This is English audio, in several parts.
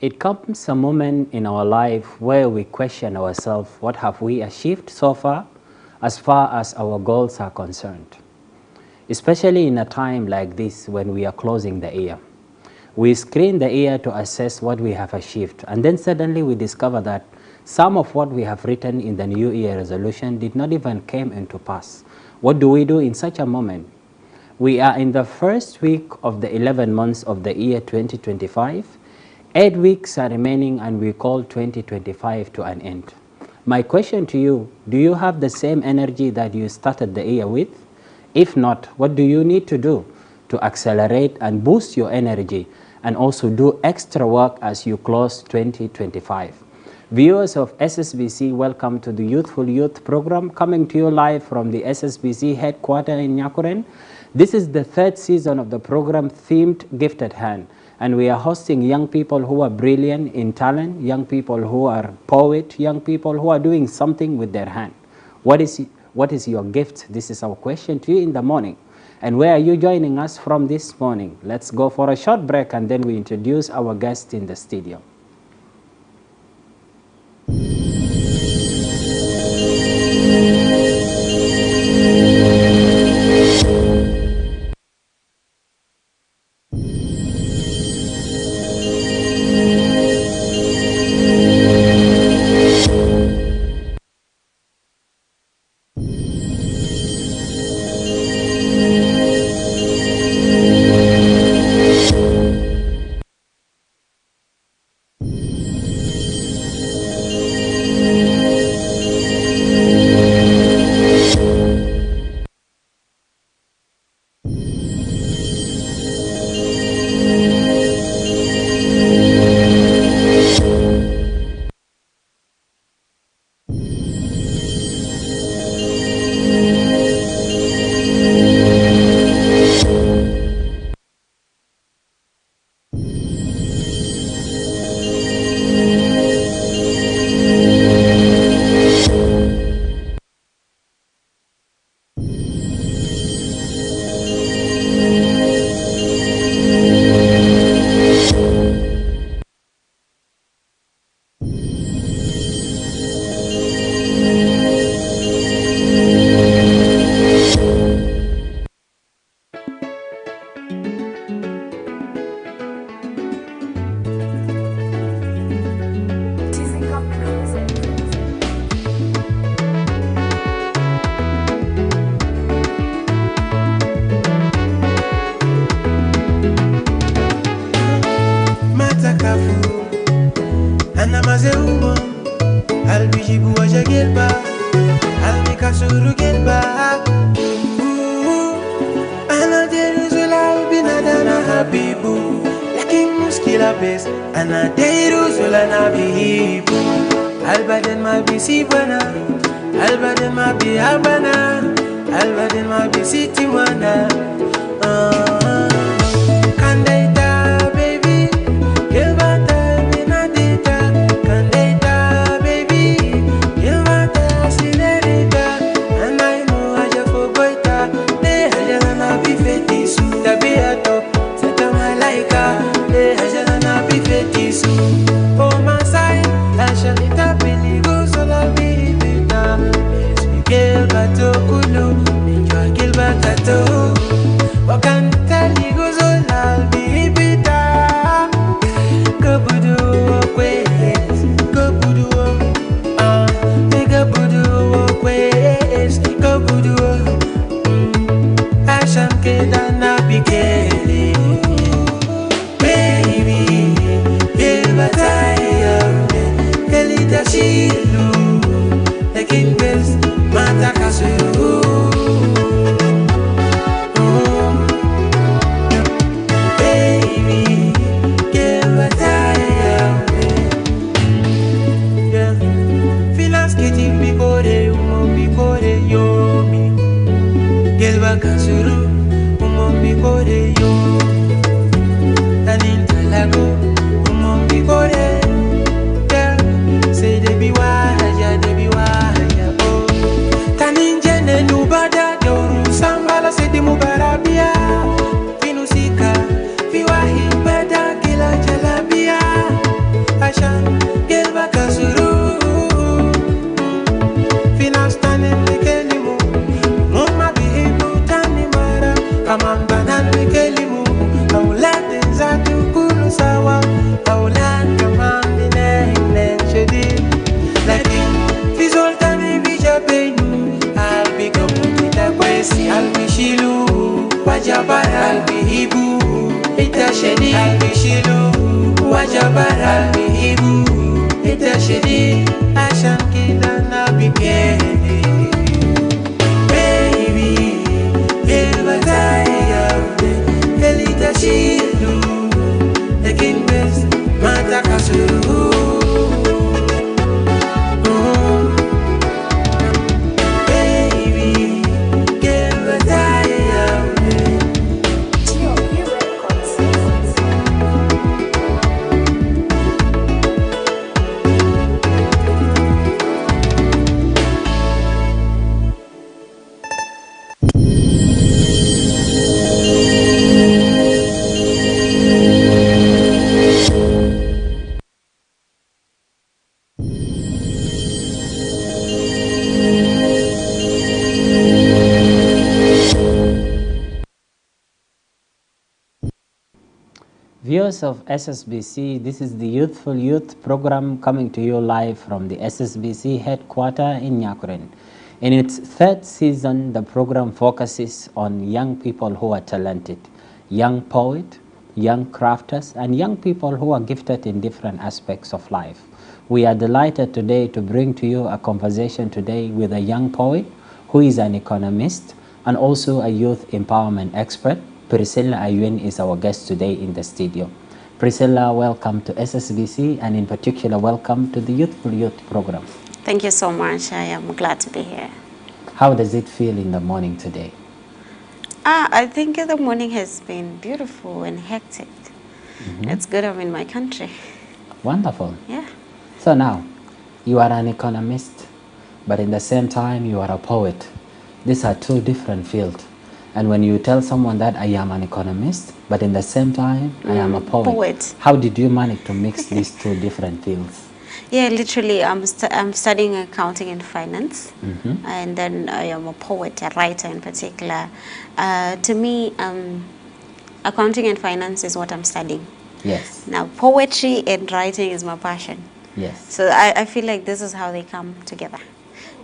It comes a moment in our life where we question ourselves, what have we achieved so far as our goals are concerned? Especially in a time like this when we are closing the year. We screen the year to assess what we have achieved, and then suddenly we discover that some of what we have written in the New Year resolution did not even come into pass. What do we do in such a moment? We are in the first week of the 11 months of the year 2025. 8 weeks are remaining and we call 2025 to an end. My question to you, do you have the same energy that you started the year with? If not, what do you need to do to accelerate and boost your energy and also do extra work as you close 2025? Viewers of SSBC, welcome to the Youthful Youth program coming to you live from the SSBC headquarters in Nyakuren. This is the third season of the program themed Gifted Hand. And we are hosting young people who are brilliant in talent, young people who are poets, young people who are doing something with their hand. What is your gift? This is our question to you in the morning. And where are you joining us from this morning? Let's go for a short break and then we introduce our guest in the studio. wajabara albihibu itashedi albishilu wajabara albihibu itashedi ashan kila na bikeni baby elbatai yaute elitashilu taking best matakasuru Viewers of SSBC, this is the Youthful Youth program coming to you live from the SSBC headquarters in Nyakuren. In its third season, the program focuses on young people who are talented, young poets, young crafters, and young people who are gifted in different aspects of life. We are delighted today to bring to you a conversation today with a young poet who is an economist and also a youth empowerment expert. Priscilla Ayuen is our guest today in the studio. Priscilla, welcome to SSBC, and in particular, welcome to the Youthful Youth program. Thank you so much. I am glad to be here. How does it feel in the morning today? I think the morning has been beautiful and hectic. It's good I'm in my country. Wonderful. Yeah. So now, you are an economist, but in the same time, you are a poet. These are two different fields. And when you tell someone that I am an economist, but in the same time, I am a poet. How did you manage to mix these two different fields? Yeah, literally, I'm studying accounting and finance. And then I am a poet, a writer in particular. To me, accounting and finance is what I'm studying. Yes. Now, poetry and writing is my passion. Yes. So I feel like this is how they come together.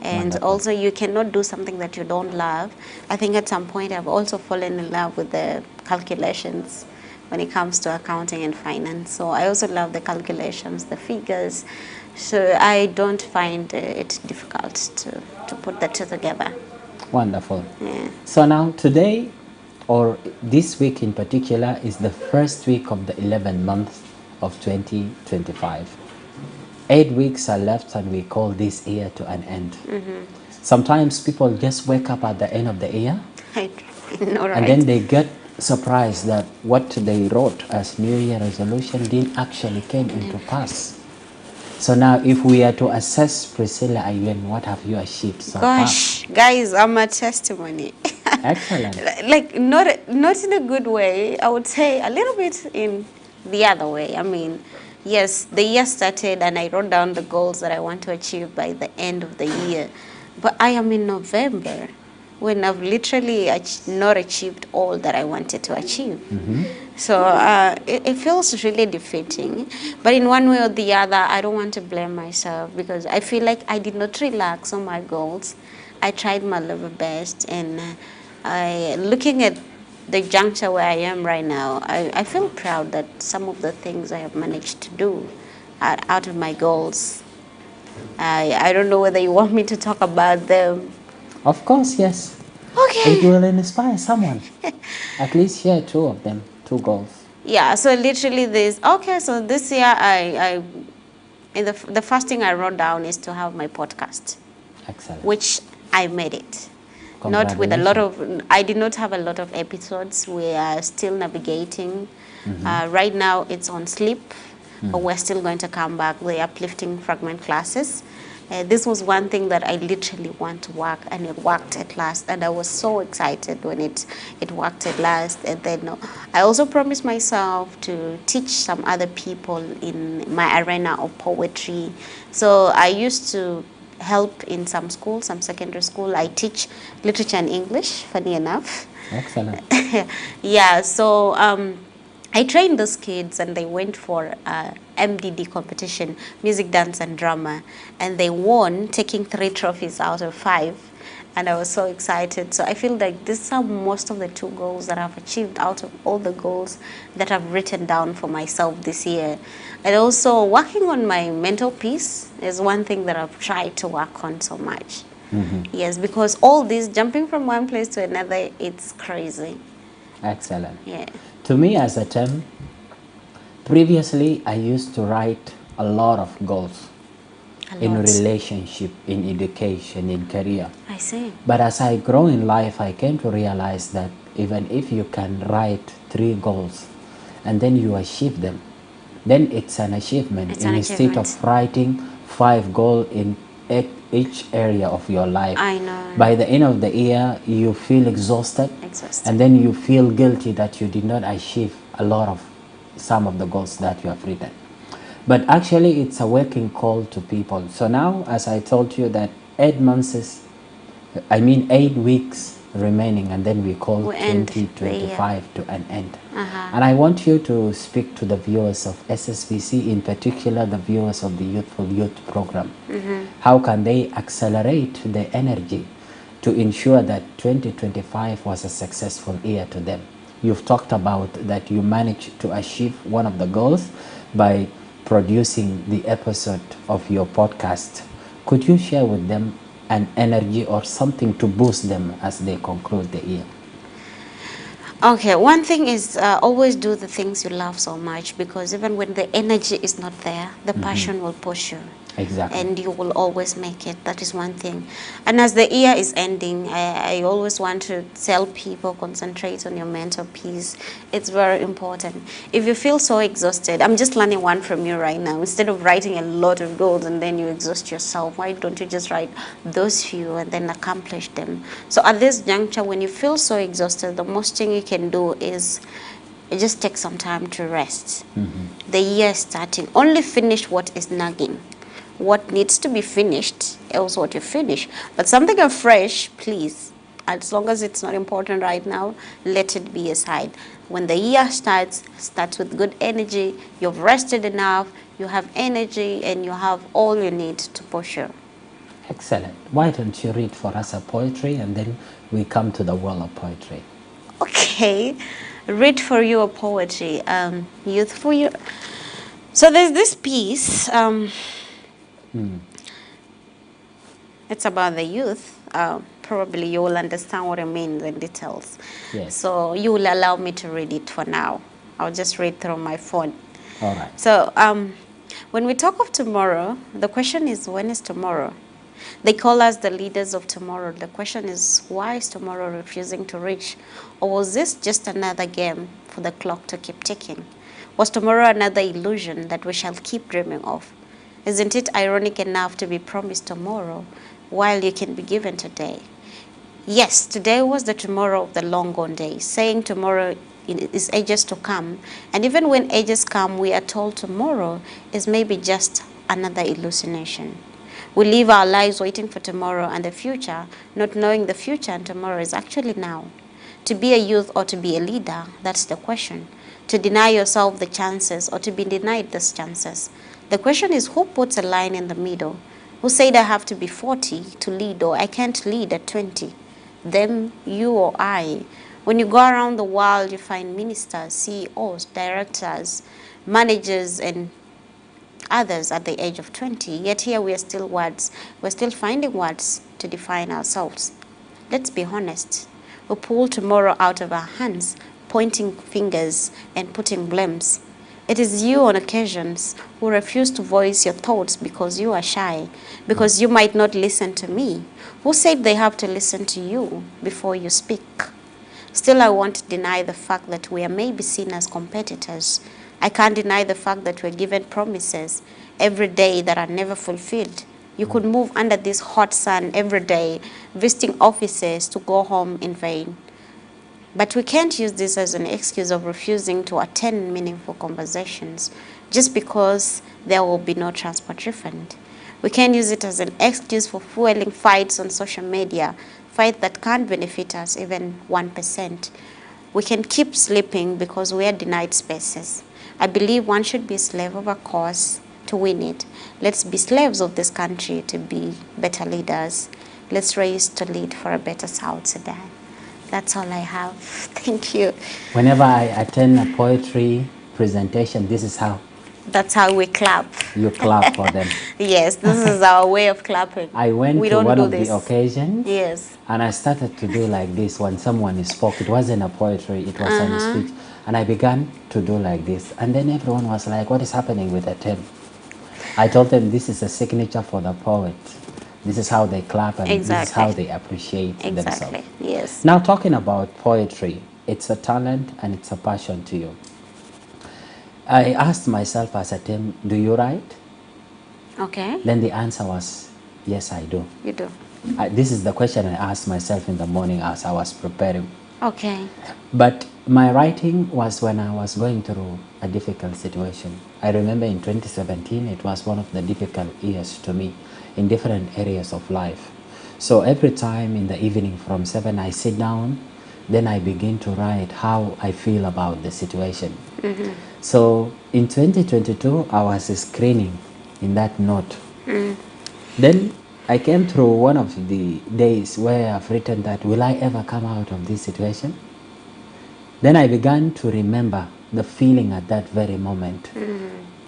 And Wonderful. Also, you cannot do something that you don't love. I think at some point I've also fallen in love with the calculations when it comes to accounting and finance. So I also love the calculations, the figures. So I don't find it difficult to put the two together. Wonderful. Yeah. So now today, or this week in particular, is the first week of the 11th month of 2025. 8 weeks are left and we call this year to an end. Sometimes people just wake up at the end of the year I know, right? and then they get surprised that what they wrote as New Year resolution didn't actually came into pass. So now if we are to assess Priscilla Ayuen, what have you achieved so Gosh, guys, I'm a testimony. far? Excellent. Like not in a good way. I would say a little bit in the other way. I mean, yes, the year started and I wrote down the goals that I want to achieve by the end of the year. But I am in November when I've literally not achieved all that I wanted to achieve. So it feels really defeating. But in one way or the other, I don't want to blame myself because I feel like I did not relax on my goals. I tried my level best, and looking at the juncture where I am right now, I feel proud that some of the things I have managed to do are out of my goals. I don't know whether you want me to talk about them. Of course, yes. Okay. It will inspire someone. At least share two of them, two goals. Yeah, so literally so this year the first thing I wrote down is to have my podcast. Excellent. Which I made it. Not with a lot of, I did not have a lot of episodes. We are still navigating. Right now it's on sleep, but we're still going to come back. The uplifting fragment classes. This was one thing that I literally want to work, and it worked at last. And I was so excited when it worked at last. And then I also promised myself to teach some other people in my arena of poetry. So I used to help in some schools, some secondary school. I teach literature and English, funny enough. Excellent. Yeah, so I trained those kids and they went for MDD competition, music, dance and drama, and they won, taking 3 trophies out of 5. and I was so excited. So I feel like these are most of the 2 goals that I've achieved out of all the goals that I've written down for myself this year. And also working on my mental peace is one thing that I've tried to work on so much. Yes, because all this jumping from one place to another, it's crazy. Excellent. Yeah. To me, as a term, previously I used to write a lot of goals in relationship, in education, in career. I see. But as I grow in life, I came to realize that even if you can write 3 goals and then you achieve them, then it's an achievement. It's an Instead achievement. of writing 5 goals in each area of your life. I know. By the end of the year, you feel exhausted. And then you feel guilty that you did not achieve a lot of some of the goals that you have written. But actually, it's a waking call to people. So now, as I told you, that 8 weeks remaining, and then we call 2025 to an end. And I want you to speak to the viewers of SSBC, in particular the viewers of the Youthful Youth Program. How can they accelerate their energy to ensure that 2025 was a successful year to them? You've talked about that you managed to achieve one of the goals by producing the episode of your podcast. Could you share with them an energy or something to boost them as they conclude the year? Okay, one thing is always do the things you love so much, because even when the energy is not there, the passion will push you. Exactly. And you will always make it. That is one thing. And as the year is ending, I always want to tell people, concentrate on your mental peace. It's very important. If you feel so exhausted, I'm just learning one from you right now. Instead of writing a lot of goals and then you exhaust yourself, why don't you just write those few and then accomplish them? So at this juncture, when you feel so exhausted, the most thing you can do is just take some time to rest. The year is starting. Only finish what is nagging. What needs to be finished, else what you finish. But something afresh, please, as long as it's not important right now, let it be aside. When the year starts with good energy, you've rested enough, you have energy, and you have all you need to push you. Excellent. Why don't you read for us a poetry, and then we come to the world of poetry? Okay, read for you a poetry. Youthful Youth. So there's this piece. It's about the youth. Probably you will understand what I mean, the details. Yes. So you will allow me to read it for now. I'll just read through my phone. All right. So when we talk of tomorrow, the question is, when is tomorrow? They call us the leaders of tomorrow. The question is, why is tomorrow refusing to reach? Or was this just another game for the clock to keep ticking? Was tomorrow another illusion that we shall keep dreaming of? Isn't it ironic enough to be promised tomorrow while you can be given today? Yes, today was the tomorrow of the long gone days, saying tomorrow is ages to come. And even when ages come, we are told tomorrow is maybe just another hallucination. We live our lives waiting for tomorrow and the future, not knowing the future and tomorrow is actually now. To be a youth or to be a leader, that's the question. To deny yourself the chances or to be denied these chances. The question is, who puts a line in the middle? Who said I have to be 40 to lead, or I can't lead at 20? Them, you or I? When you go around the world, you find ministers, CEOs, directors, managers, and others at the age of 20. Yet here we are still words. We're still finding words to define ourselves. Let's be honest. We pull tomorrow out of our hands, pointing fingers and putting blames. It is you on occasions who refuse to voice your thoughts because you are shy, because you might not listen to me. Who said they have to listen to you before you speak? Still, I won't deny the fact that we are maybe seen as competitors. I can't deny the fact that we're given promises every day that are never fulfilled. You could move under this hot sun every day, visiting offices to go home in vain. But we can't use this as an excuse of refusing to attend meaningful conversations just because there will be no transport refund. We can't use it as an excuse for fueling fights on social media, fights that can't benefit us even 1%. We can keep sleeping because we are denied spaces. I believe one should be a slave of a cause to win it. Let's be slaves of this country to be better leaders. let's raise to lead for a better South Sudan. That's all I have. Thank you. Whenever I attend a poetry presentation, this is how That's how we clap. you clap for them. Yes, this is our way of clapping. I went We to don't one do of this. the occasions, Yes. and I started to do like this when someone spoke. It wasn't a poetry, it was a speech. And I began to do like this. And then everyone was like, what is happening with the Tim? I told them this is a signature for the poet. This is how they clap, and this is how they appreciate themselves. Yes. Now, talking about poetry, it's a talent and it's a passion to you. I asked myself as a Tim, do you write? Okay. Then the answer was, yes, I do. You do. This is the question I asked myself in the morning as I was preparing. Okay. But my writing was when I was going through a difficult situation. I remember in 2017, it was one of the difficult years to me in different areas of life. So every time in the evening from 7, I sit down, then I begin to write how I feel about the situation. So in 2022, I was screening in that note. Then I came through one of the days where I've written that, will I ever come out of this situation? Then I began to remember the feeling at that very moment.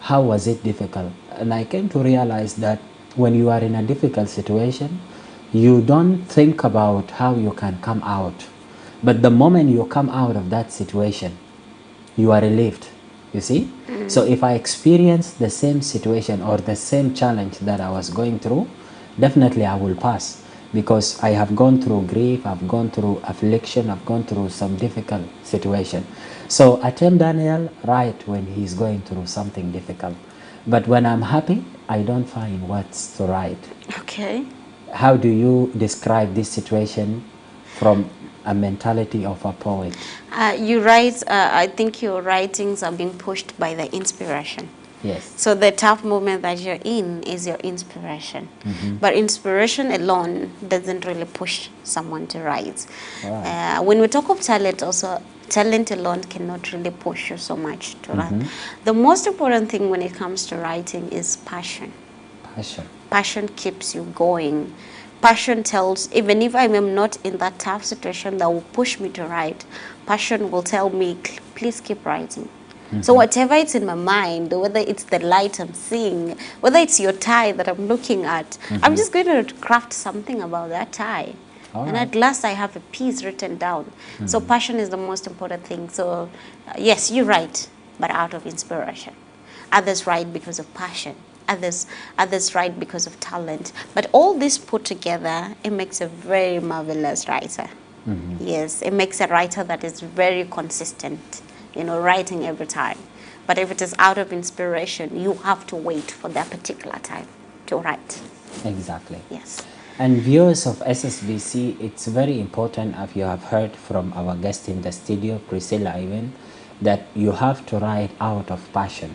How was it difficult? And I came to realize that when you are in a difficult situation, you don't think about how you can come out. But the moment you come out of that situation, you are relieved, you see? So if I experience the same situation or the same challenge that I was going through, definitely I will pass, because I have gone through grief, I've gone through affliction, I've gone through some difficult situation. So Atem Daniel write when he's going through something difficult. But when I'm happy, I don't find words to write. Okay. How do you describe this situation from a mentality of a poet? You write, I think your writings are being pushed by the inspiration. Yes. So the tough moment that you're in is your inspiration. But inspiration alone doesn't really push someone to write. Right. When we talk of talent also, talent alone cannot really push you so much to write. The most important thing when it comes to writing is passion. Passion. Passion keeps you going. Passion tells, even if I am not in that tough situation that will push me to write, passion will tell me, please keep writing. So whatever it's in my mind, whether it's the light I'm seeing, whether it's your tie that I'm looking at, I'm just going to craft something about that tie. And at last I have a piece written down. So passion is the most important thing. So yes, you write, but out of inspiration. Others write because of passion. Others write because of talent. But all this put together, it makes a very marvelous writer. Yes, it makes a writer that is very consistent, writing every time. But if it is out of inspiration, you have to wait for that particular time to write. Exactly. Yes. And viewers of SSBC, it's very important, as you have heard from our guest in the studio, Priscilla Ivan, that you have to write out of passion.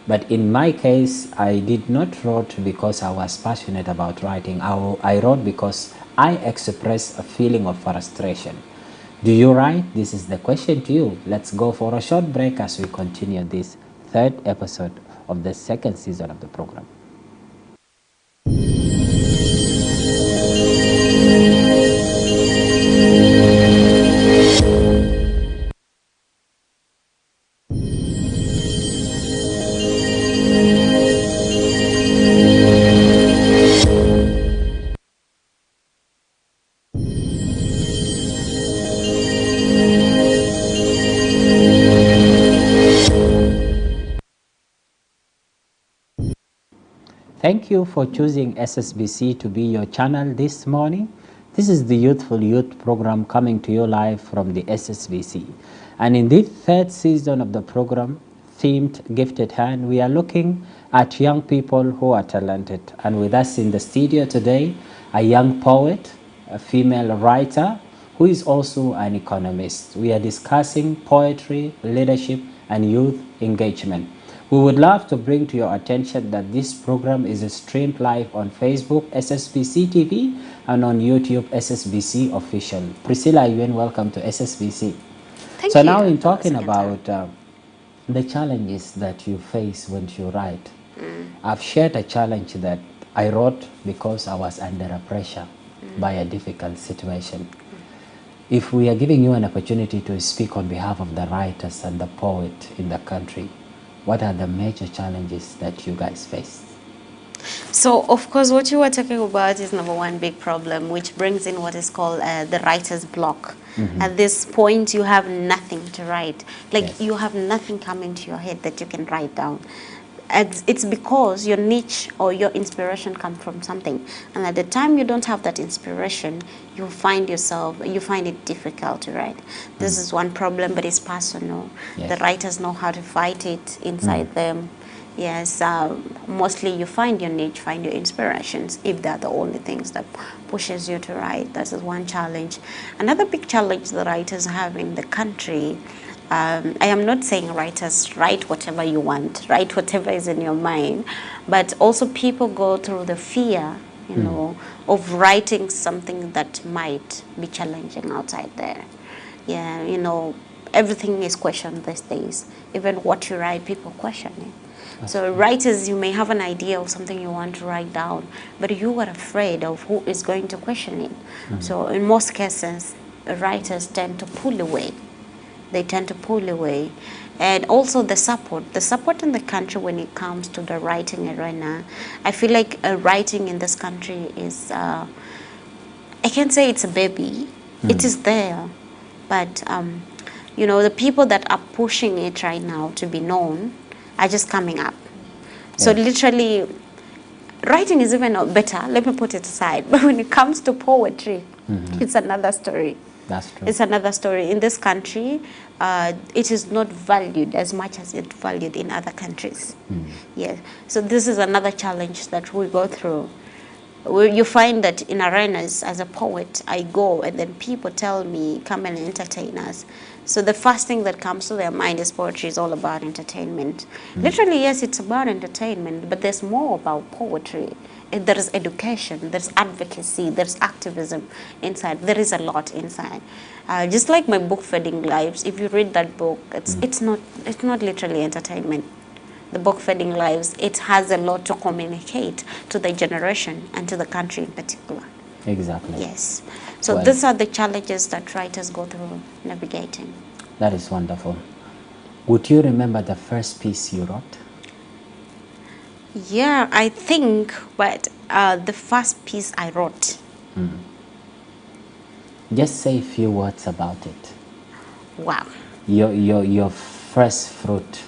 But in my case, I did not write because I was passionate about writing. I wrote because I expressed a feeling of frustration. Do you write? This is the question to you. Let's go for a short break as we continue this third episode of the second season of the program. Thank you for choosing SSBC to be your channel this morning. This is the Youthful Youth program coming to you live from the SSBC. And in this third season of the program, themed Gifted Hand, we are looking at young people who are talented. And with us in the studio today, a young poet, a female writer, who is also an economist. We are discussing poetry, leadership, and youth engagement. We would love to bring to your attention that this program is streamed live on Facebook, SSBC TV, and on YouTube, SSBC Official. Priscilla Yuen, welcome to SSBC. Thank you. Now in talking about the challenges that you face when you write, I've shared a challenge that I wrote because I was under a pressure. by a difficult situation. If we are giving you an opportunity to speak on behalf of the writers and the poet in the country, what are the major challenges that you guys face? So, of course, what you were talking about is number one big problem, which brings in what is called the writer's block. At this point, you have nothing to write. Like, Yes. you have nothing coming to your head that you can write down. And it's because your niche or your inspiration comes from something. And at the time you don't have that inspiration, you find it difficult to write. This is one problem, but it's personal. Yes. The writers know how to fight it inside them. Yes, mostly you find your niche, find your inspirations, if they're the only things that pushes you to write. That is one challenge. Another big challenge the writers have in the country, I am not saying writers write whatever you want, write whatever is in your mind, but also people go through the fear, you know, of writing something that might be challenging outside there. Yeah, you know, everything is questioned these days. Even what you write, people question it. So writers, you may have an idea of something you want to write down, but you are afraid of who is going to question it. So in most cases, writers tend to pull away. They tend to pull away. And also the support in the country when it comes to the writing arena. I feel like writing in this country is, I can't say it's a baby. It is there. But, you know, the people that are pushing it right now to be known are just coming up. So literally, writing is even better. Let me put it aside. But when it comes to poetry, it's another story. That's true. It's another story. In this country, it is not valued as much as it's valued in other countries. Yeah. So this is another challenge that we go through. You find that in arenas, as a poet, I go and then people tell me, come and entertain us. So the first thing that comes to their mind is poetry is all about entertainment. Literally, yes, it's about entertainment, but there's more about poetry. There is education, there's advocacy, there's activism inside. There is a lot inside. Just like my book, Feeding Lives, if you read that book, it's not literally entertainment. The book, Feeding Lives, it has a lot to communicate to the generation and to the country in particular. Exactly. Yes. So Well, these are the challenges that writers go through navigating. that is wonderful. Would you remember the first piece you wrote? Yeah, I think, but the first piece I wrote. Just say a few words about it. Wow. Your first fruit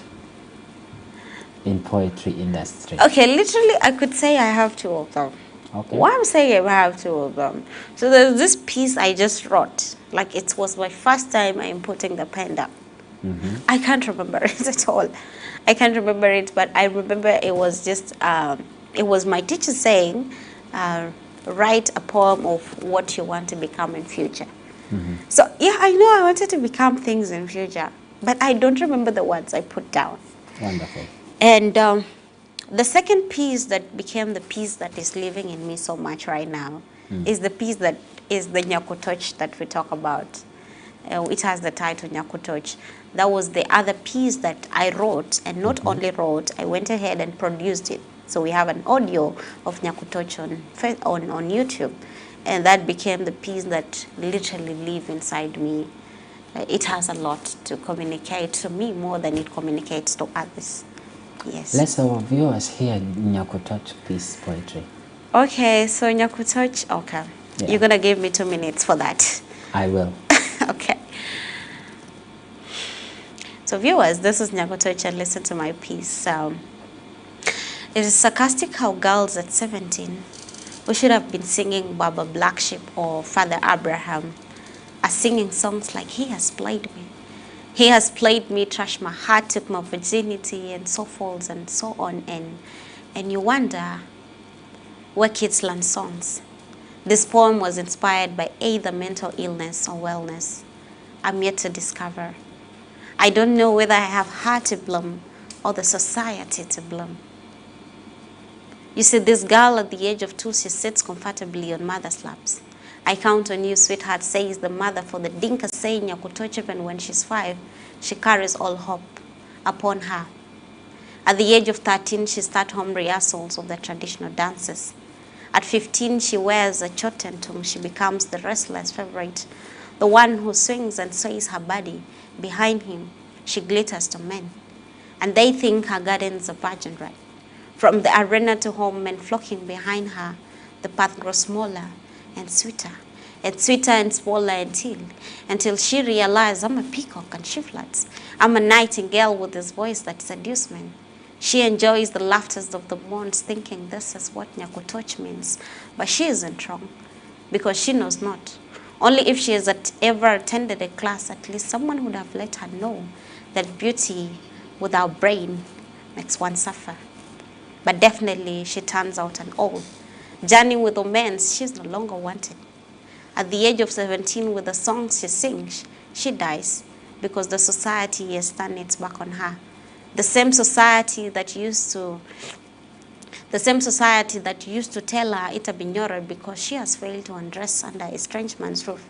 in poetry industry. Okay, literally, I could say I have two of them. Okay. Why I'm saying I have two of them? So there's this piece I just wrote. Like, it was my first time I'm putting the pen down. I can't remember it at all. I can't remember it, but I remember it was just, it was my teacher saying, write a poem of what you want to become in future. So yeah, I know I wanted to become things in future, but I don't remember the words I put down. Wonderful. And the second piece that became the piece that is living in me so much right now is the piece that is the Nyakutoch that we talk about. It has the title Nyakutoch. That was the other piece that I wrote, and not only wrote, I went ahead and produced it. So we have an audio of Nyakutoch on YouTube, and that became the piece that literally live inside me. It has a lot to communicate to me more than it communicates to others. Yes. Let's our viewers hear Nyakutoch piece poetry. Okay, so Nyakutoch, okay. Yeah. You're going to give me 2 minutes for that. I will. Okay. So viewers, this is Nyakutoch, and listen to my piece. It is sarcastic how girls at 17 who should have been singing Baba Black Sheep or Father Abraham are singing songs like he has played me. He has played me, trashed my heart, took my virginity, and so forth and so on. And you wonder where kids learn songs. This poem was inspired by either mental illness or wellness. I'm yet to discover. I don't know whether I have her to blame or the society to blame. You see, this girl at the age of 2, she sits comfortably on mother's laps. I count on you, sweetheart, says the mother, for the dinka saying Nyakutoch, even when she's 5, she carries all hope upon her. At the age of 13, she starts home rehearsals of the traditional dances. At 15, she wears a chotentung. She becomes the wrestler's favorite, the one who swings and sways her body. Behind him, she glitters to men, and they think her garden's a virgin right. From the arena to home, men flocking behind her, the path grows smaller and sweeter and smaller until she realizes, I'm a peacock and she flirts. I'm a nightingale with this voice that seduces men. She enjoys the laughters of the mourns, thinking this is what Nyakutoch means. But she isn't wrong, because she knows not. Only if she has ever attended a class, at least someone would have let her know that beauty without brain makes one suffer. But definitely she turns out an old. Journey with romance, she's no longer wanted. At the age of 17, with the songs she sings, she dies because the society has turned its back on her. The same society that used to tell her ita binyore because she has failed to undress under a strange man's roof.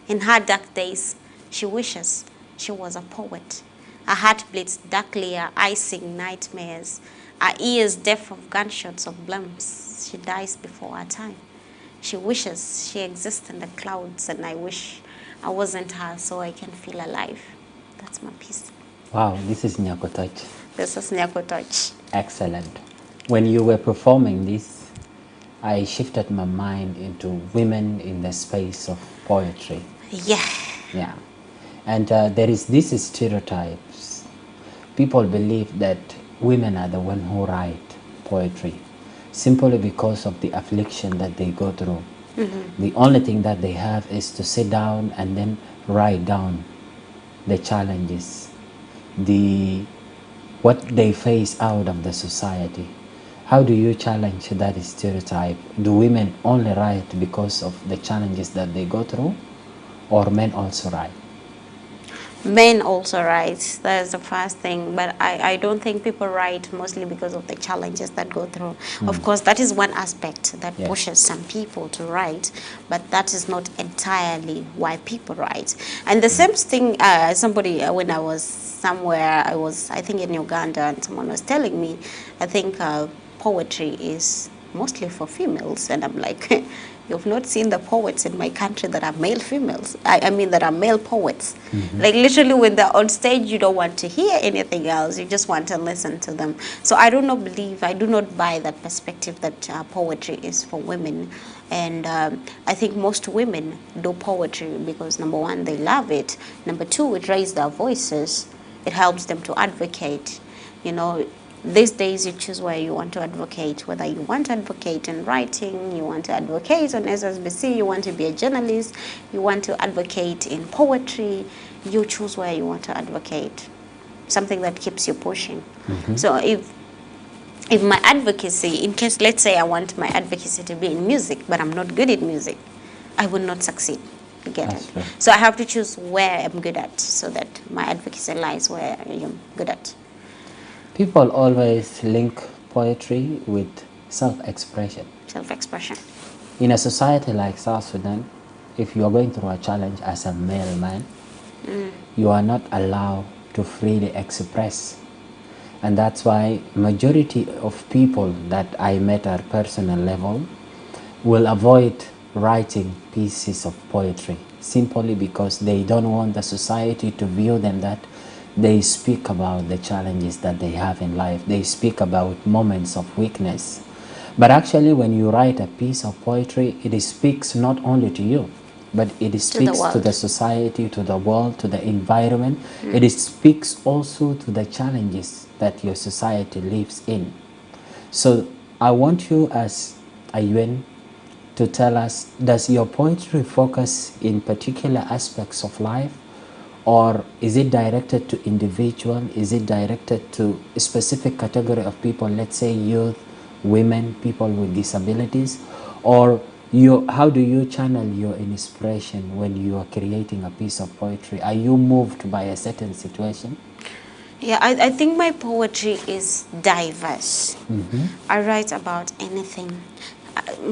In her dark days, she wishes she was a poet. Her heart bleeds darkly, her eyes sing nightmares, her ears deaf of gunshots of blimps. She dies before her time. She wishes she exists in the clouds, and I wish I wasn't her so I can feel alive. That's my piece. Wow, this is Nyakutoch. This is Nyakutoch. Excellent. When you were performing this, I shifted my mind into women in the space of poetry. Yeah. Yeah. And there is this stereotypes. People believe that women are the one who write poetry simply because of the affliction that they go through. The only thing that they have is to sit down and then write down the challenges, what they face out of the society. How do you challenge that stereotype? Do women only write because of the challenges that they go through, or men also write? Men also write. That's the first thing. But I don't think people write mostly because of the challenges that go through. Of course, that is one aspect that pushes some people to write, but that is not entirely why people write. And the same thing, somebody, when I was somewhere, I think in Uganda, and someone was telling me, I think poetry is mostly for females. And I'm like, you've not seen the poets in my country that are male females. I mean that are male poets. Like literally when they're on stage, you don't want to hear anything else. You just want to listen to them. So I do not buy that perspective that poetry is for women. And I think most women do poetry because number one, they love it. Number two, it raises their voices. It helps them to advocate. You know, these days you choose where you want to advocate, whether you want to advocate in writing, you want to advocate on SSBC, you want to be a journalist, you want to advocate in poetry, you choose where you want to advocate, something that keeps you pushing. So if my advocacy, in case, let's say I want my advocacy to be in music, but I'm not good at music, I will not succeed. You get it? Right. So I have to choose where I'm good at so that my advocacy lies where I am good at. People always link poetry with self-expression. Self-expression. In a society like South Sudan, if you are going through a challenge as a male man, you are not allowed to freely express. And that's why majority of people that I met at personal level will avoid writing pieces of poetry simply because they don't want the society to view them that they speak about the challenges that they have in life. They speak about moments of weakness. But actually, when you write a piece of poetry, it speaks not only to you, but it speaks to the society, to the world, to the environment. It speaks also to the challenges that your society lives in. So I want you as a UN to tell us, does your poetry focus in particular aspects of life? Or is it directed to individual? Is it directed to a specific category of people, let's say youth, women, people with disabilities? Or how do you channel your inspiration when you are creating a piece of poetry? Are you moved by a certain situation? Yeah, I think my poetry is diverse. I write about anything.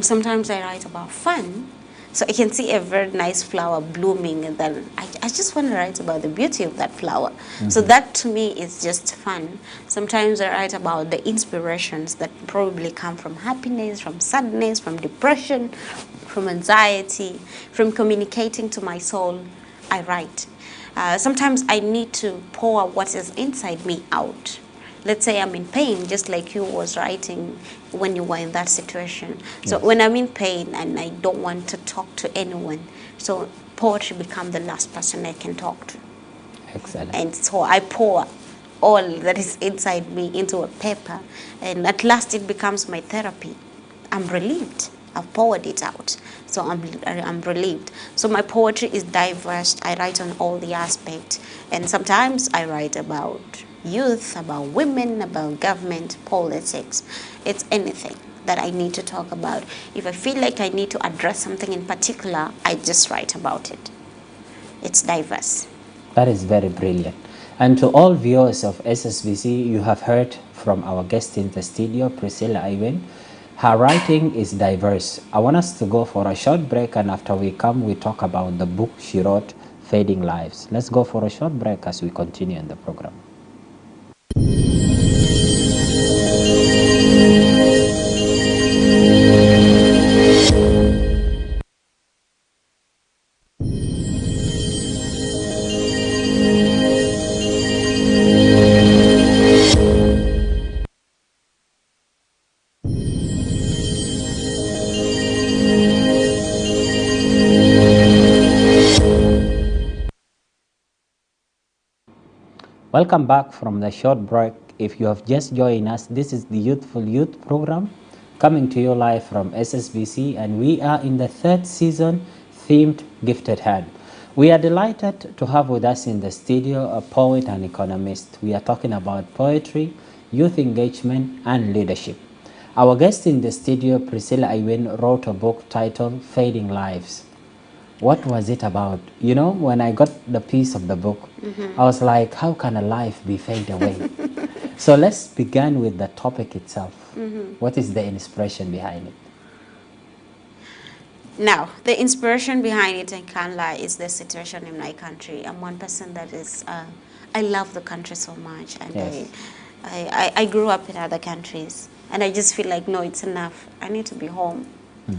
Sometimes I write about fun. So I can see a very nice flower blooming, and then I just want to write about the beauty of that flower. So that to me is just fun. Sometimes I write about the inspirations that probably come from happiness, from sadness, from depression, from anxiety, from communicating to my soul. I write. Sometimes I need to pour what is inside me out. Let's say I'm in pain, just like you was writing when you were in that situation. So Yes. when I'm in pain and I don't want to talk to anyone, so poetry become the last person I can talk to. Excellent. And so I pour all that is inside me into a paper, and at last it becomes my therapy. I'm relieved. I've poured it out, so I'm relieved. So my poetry is diverse. I write on all the aspects, and sometimes I write about youth, about women, about government, politics. It's anything that I need to talk about. If I feel like I need to address something in particular, I just write about it. It's diverse. That is very brilliant. And to all viewers of SSBC, you have heard from our guest in the studio, Priscilla Iwen. Her writing is diverse. I want us to go for a short break, and after we come, we talk about the book she wrote, Fading Lives. Let's go for a short break as we continue in the program. Welcome back from the short break. If you have just joined us, this is the Youthful Youth program coming to you live from SSBC, and we are in the third season themed Gifted Hand. We are delighted to have with us in the studio a poet and economist. We are talking about poetry, youth engagement, and leadership. Our guest in the studio, Priscilla Iwen, wrote a book titled Fading Lives. What was it about? You know, when I got the piece of the book, I was like, how can a life be fade away? So let's begin with the topic itself. What is the inspiration behind it? Now, the inspiration behind it, I can't lie, is the situation in my country. I'm one person that is, I love the country so much, and Yes. I grew up in other countries, and I just feel like, no, it's enough. I need to be home.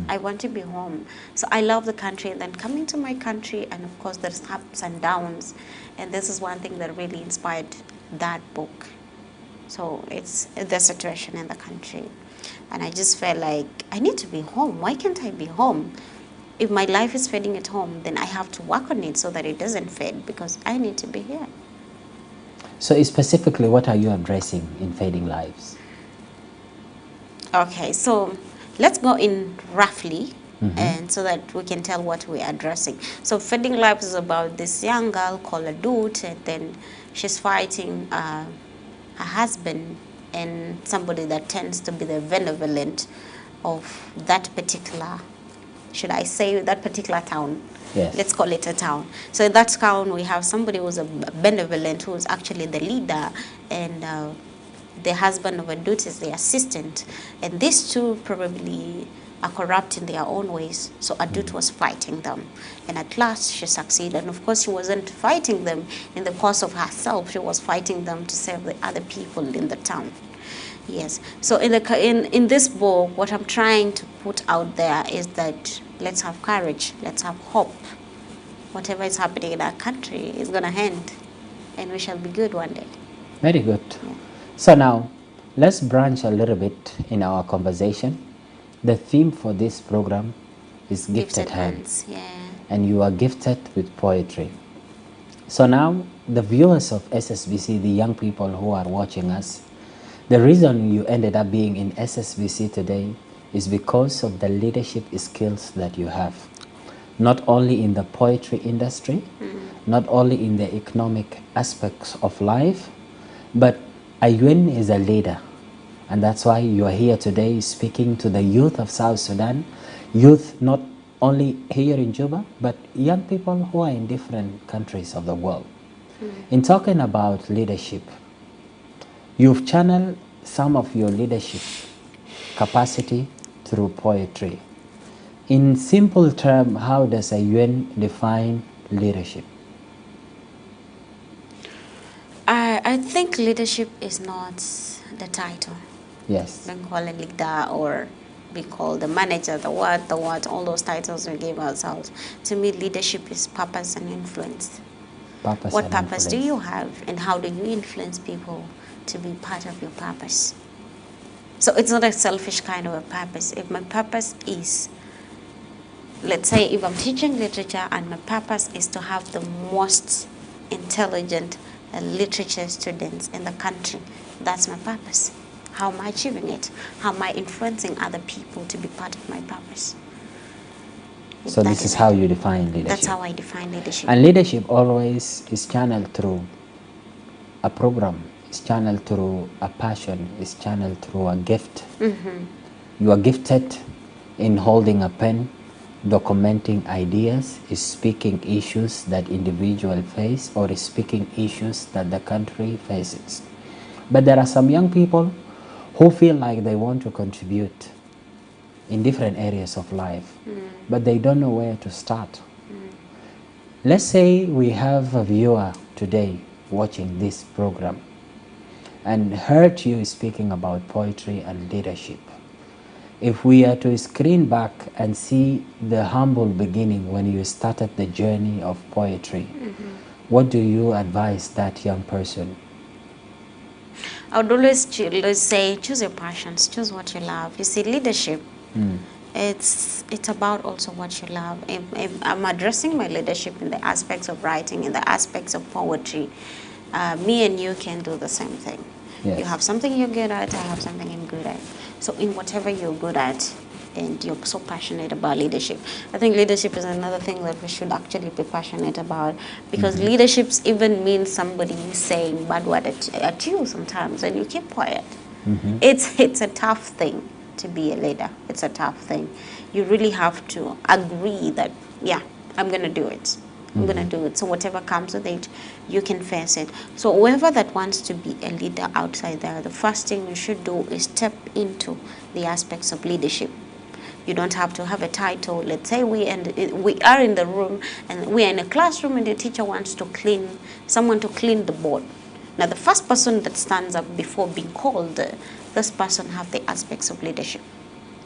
I want to be home. So I love the country, and then coming to my country, and of course there's ups and downs, and this is one thing that really inspired that book. So it's the situation in the country, and I just felt like I need to be home. Why can't I be home? If my life is fading at home, then I have to work on it so that it doesn't fade, because I need to be here. So specifically, what are you addressing in Fading Lives? Okay, so let's go in roughly, and so that we can tell what we're addressing. So Fading Lives is about this young girl called Adut, and then she's fighting her husband and somebody that tends to be the benevolent of that particular, should I say, that particular town. Yes. Let's call it a town. So in that town, we have somebody who's a benevolent, who's actually the leader, and the husband of Adut is the assistant. And these two probably are corrupt in their own ways. So Adut was fighting them. And at last, she succeeded. And of course, she wasn't fighting them in the cause of herself. She was fighting them to save the other people in the town. Yes. So in this book, what I'm trying to put out there is that let's have courage, let's have hope. Whatever is happening in our country is going to end, and we shall be good one day. Very good. Yeah. So now, let's branch a little bit in our conversation. The theme for this program is Gifted Hands. Yeah. And you are gifted with poetry. So now, the viewers of SSBC, the young people who are watching us, the reason you ended up being in SSBC today is because of the leadership skills that you have. Not only in the poetry industry, not only in the economic aspects of life, but Ayuen is a leader. And that's why you are here today speaking to the youth of South Sudan, youth not only here in Juba, but young people who are in different countries of the world. In talking about leadership, you've channeled some of your leadership capacity through poetry. In simple terms, how does a UN define leadership? I think leadership is not the title. Yes. Being called a leader or be called the manager, the what, all those titles we give ourselves. To me, leadership is purpose and influence. Purpose What and purpose do influence. you have, and how do you influence people to be part of your purpose? So it's not a selfish kind of a purpose. If my purpose is, let's say, if I'm teaching literature and my purpose is to have the most intelligent literature students in the country, that's my purpose. How am I achieving it? How am I influencing other people to be part of my purpose? So this is how you define leadership. That's how I define leadership. And leadership always is channeled through a program, is channeled through a passion, is channeled through a gift. You are gifted in holding a pen, documenting ideas, is speaking issues that individuals face, or is speaking issues that the country faces. But there are some young people who feel like they want to contribute in different areas of life, but they don't know where to start. Let's say we have a viewer today watching this program and heard you speaking about poetry and leadership. If we are to screen back and see the humble beginning when you started the journey of poetry, what do you advise that young person? I would always say, choose your passions, choose what you love. You see, leadership, it's about also what you love. If I'm addressing my leadership in the aspects of writing, in the aspects of poetry, me and you can do the same thing. Yes. You have something you're good at, I have something I'm good at. So in whatever you're good at, and you're so passionate about leadership, I think leadership is another thing that we should actually be passionate about, because leadership even means somebody saying bad word at you sometimes and you keep quiet. It's a tough thing to be a leader. It's a tough thing. You really have to agree that, yeah, I'm going to do it. I'm going to do it. So whatever comes with it, you can face it. So whoever that wants to be a leader outside there, the first thing you should do is step into the aspects of leadership. You don't have to have a title. Let's say we are in the room and we are in a classroom and the teacher wants to someone to clean the board. Now the first person that stands up before being called, this person have the aspects of leadership.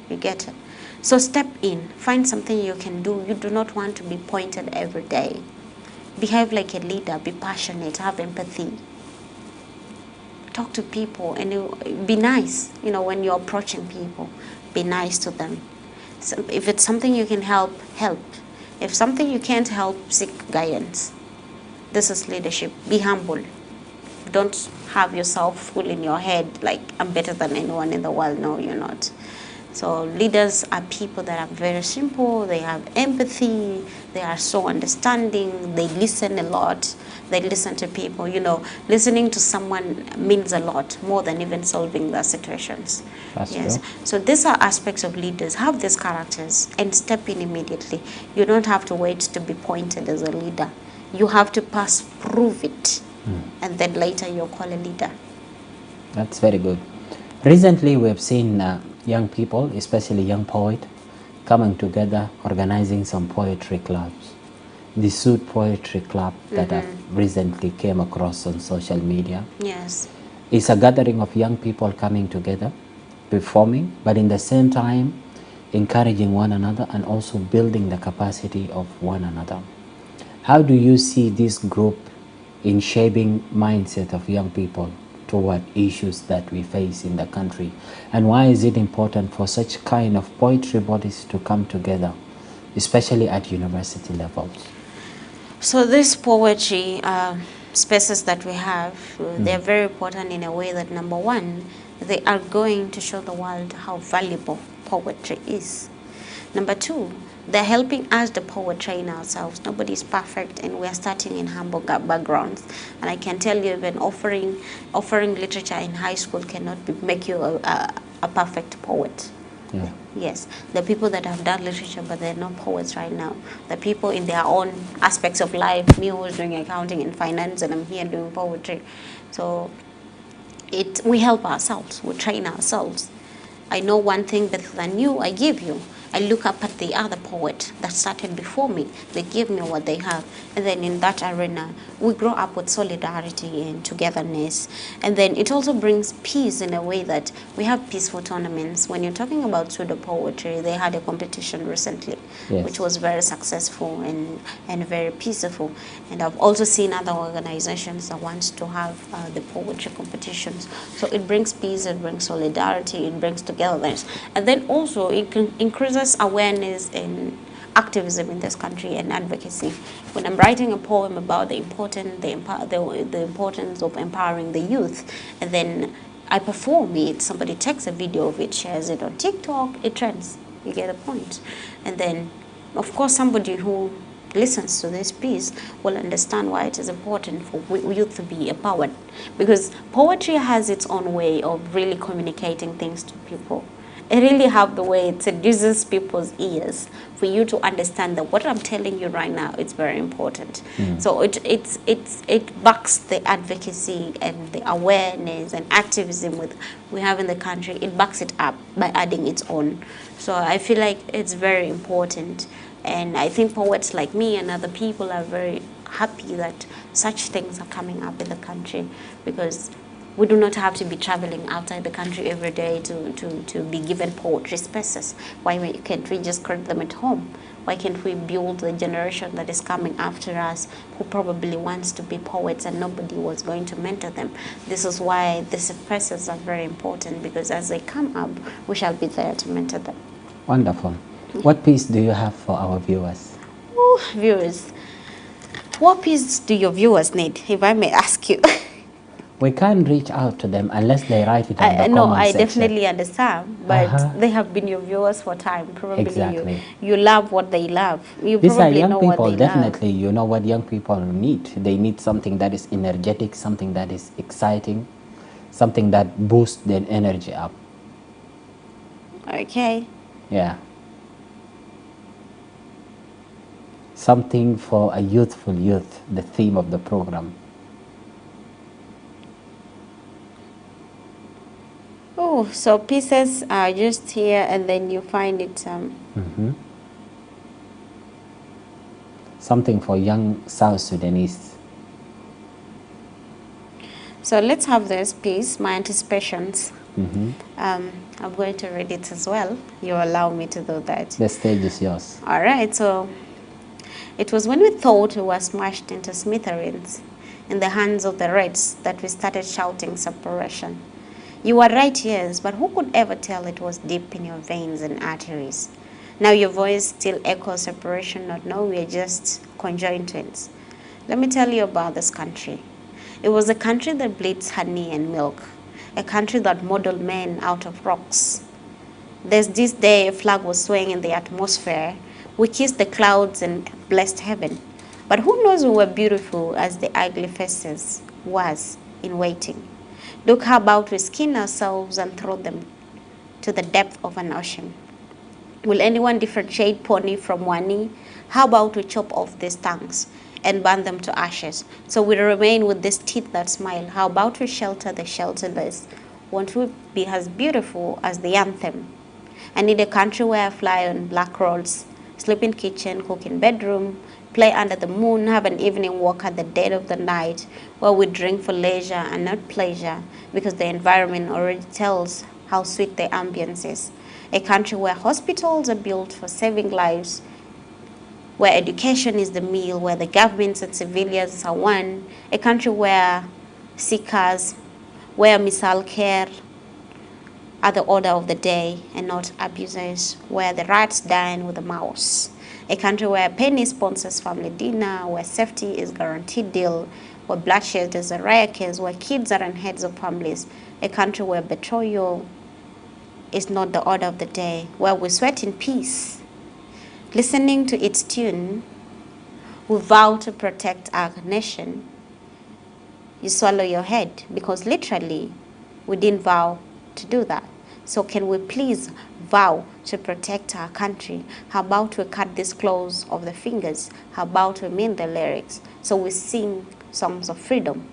You get it? So step in, find something you can do. You do not want to be pointed every day. Behave like a leader, be passionate, have empathy. Talk to people and be nice. You know, when you're approaching people, be nice to them. So if it's something you can help, help. If something you can't help, seek guidance. This is leadership. Be humble. Don't have yourself full in your head like I'm better than anyone in the world. No, you're not. So leaders are people that are very simple, they have empathy, they are so understanding, they listen a lot, they listen to people. You know, listening to someone means a lot, more than even solving their situations. That's yes. true. So these are aspects of leaders. Have these characters and step in immediately. You don't have to wait to be pointed as a leader. You have to prove it, and then later you're called a leader. That's very good. Recently, we have seen young people, especially young poets, coming together, organizing some poetry clubs. The Suit Poetry Club that I've recently came across on social media. Yes. It's a gathering of young people coming together, performing, but in the same time, encouraging one another and also building the capacity of one another. How do you see this group in shaping mindset of young people toward issues that we face in the country, and why is it important for such kind of poetry bodies to come together, especially at university levels? So these poetry spaces that we have, they're very important in a way that, number one, they are going to show the world how valuable poetry is. Number two, they're helping us, the poet, train ourselves. Nobody's perfect, and we're starting in humble backgrounds. And I can tell you, even offering literature in high school cannot make you a perfect poet. Yeah. Yes, the people that have done literature, but they're not poets right now. The people in their own aspects of life, me who's doing accounting and finance, and I'm here doing poetry. So we help ourselves, we train ourselves. I know one thing better than you, I give you. I look up at the other poet that started before me. They give me what they have. And then in that arena, we grow up with solidarity and togetherness. And then it also brings peace in a way that we have peaceful tournaments. When you're talking about pseudo poetry, they had a competition recently, Yes. which was very successful and very peaceful. And I've also seen other organizations that want to have the poetry competitions. So it brings peace, it brings solidarity, it brings togetherness. And then also it increases awareness and activism in this country and advocacy. When I'm writing a poem about the importance of empowering the youth, and then I perform it, somebody takes a video of it, shares it on TikTok, it trends. You get a point. And then, of course, somebody who listens to this piece will understand why it is important for youth to be empowered. Because poetry has its own way of really communicating things to people. It really have the way it seduces people's ears for you to understand that what I'm telling you right now is very important. So it backs the advocacy and the awareness and activism we have in the country. It backs it up by adding its own. So I feel like it's very important. And I think poets like me and other people are very happy that such things are coming up in the country, because we do not have to be traveling outside the country every day to be given poetry spaces. Why can't we just create them at home? Why can't we build the generation that is coming after us who probably wants to be poets and nobody was going to mentor them? This is why these spaces are very important, because as they come up, we shall be there to mentor them. Wonderful. What piece do you have for our viewers? Ooh, viewers. What piece do your viewers need, if I may ask you? We can't reach out to them unless they write it on the No, comment I section. definitely understand, but they have been your viewers for time. Probably Exactly. you love what they love. You These are probably young know people, what they definitely. You know what young people need. They need something that is energetic, something that is exciting, something that boosts their energy up. love. Okay. Yeah. Something for a youthful youth, the theme of the program. Oh, so pieces are just here and then you find it. Something for young South Sudanese. So let's have this piece, My Anticipations. I'm going to read it as well. You allow me to do that. The stage is yours. All right, so it was when we thought we were smashed into smithereens in the hands of the Reds that we started shouting separation. You were right, yes, but who could ever tell it was deep in your veins and arteries? Now your voice still echoes separation, not no, we are just conjoined twins. Let me tell you about this country. It was a country that bleeds honey and milk, a country that modeled men out of rocks. There's this day a flag was swaying in the atmosphere. We kissed the clouds and blessed heaven. But who knows we were beautiful as the ugly faces was in waiting. Look how about we skin ourselves and throw them to the depth of an ocean. Will anyone differentiate pony from wani? How about we chop off these tongues and burn them to ashes, so we remain with these teeth that smile? How about we shelter the shelterless? Won't we be as beautiful as the anthem? I need a country where I fly on black rolls, sleep in kitchen, cook in bedroom, play under the moon, have an evening walk at the dead of the night, where we drink for leisure and not pleasure, because the environment already tells how sweet the ambience is. A country where hospitals are built for saving lives, where education is the meal, where the governments and civilians are one. A country where seekers, where misal care are the order of the day and not abusers, where the rats dine with the mouse. A country where penny sponsors family dinner, where safety is guaranteed deal, where bloodshed is a rare case, where kids are on heads of families. A country where betrayal is not the order of the day, where we sweat in peace. Listening to its tune, we vow to protect our nation. You swallow your head, because literally we didn't vow to do that. So can we please vow to protect our country? How about we cut this close of the fingers? How about we mend the lyrics so we sing songs of freedom?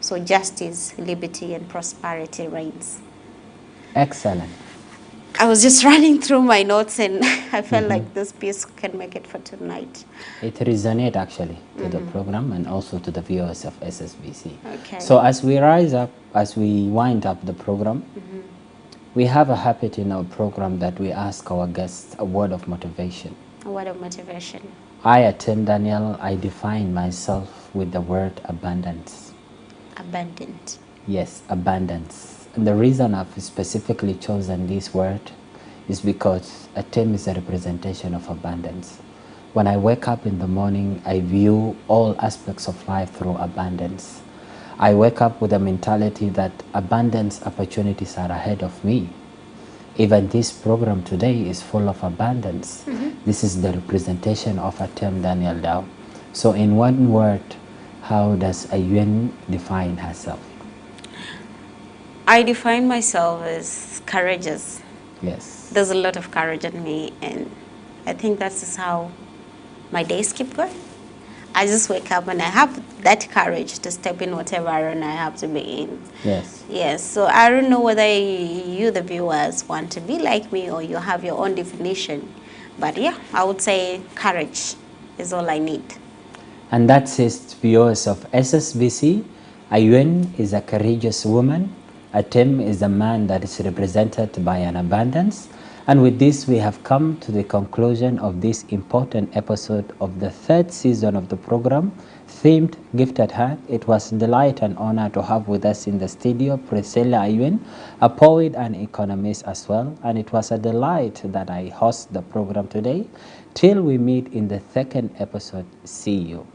So justice, liberty, and prosperity reigns. Excellent. I was just running through my notes and I felt like this piece can make it for tonight. It resonates actually to the program and also to the viewers of SSBC. Okay. So as we rise up, as we wind up the program, we have a habit in our program that we ask our guests a word of motivation. A word of motivation. I, Tim Daniel, I define myself with the word abundance. Abundant. Yes, abundance. And the reason I've specifically chosen this word is because a term is a representation of abundance. When I wake up in the morning, I view all aspects of life through abundance. I wake up with a mentality that abundance opportunities are ahead of me. Even this program today is full of abundance. This is the representation of a term Daniel Dow. So in one word, how does Ayuen define herself? I define myself as courageous. Yes. There's a lot of courage in me, and I think that's just how my days keep going. I just wake up and I have that courage to step in whatever arena I have to be in. Yes. Yes, so I don't know whether you, the viewers, want to be like me or you have your own definition. But yeah, I would say courage is all I need. And that says, viewers of SSBC, Ayuen is a courageous woman. Atem is a man that is represented by an abundance. And with this, we have come to the conclusion of this important episode of the third season of the program, themed Gifted Hand. It was a delight and honor to have with us in the studio Priscilla Ayuen, a poet and economist as well. And it was a delight that I host the program today. Till we meet in the second episode, see you.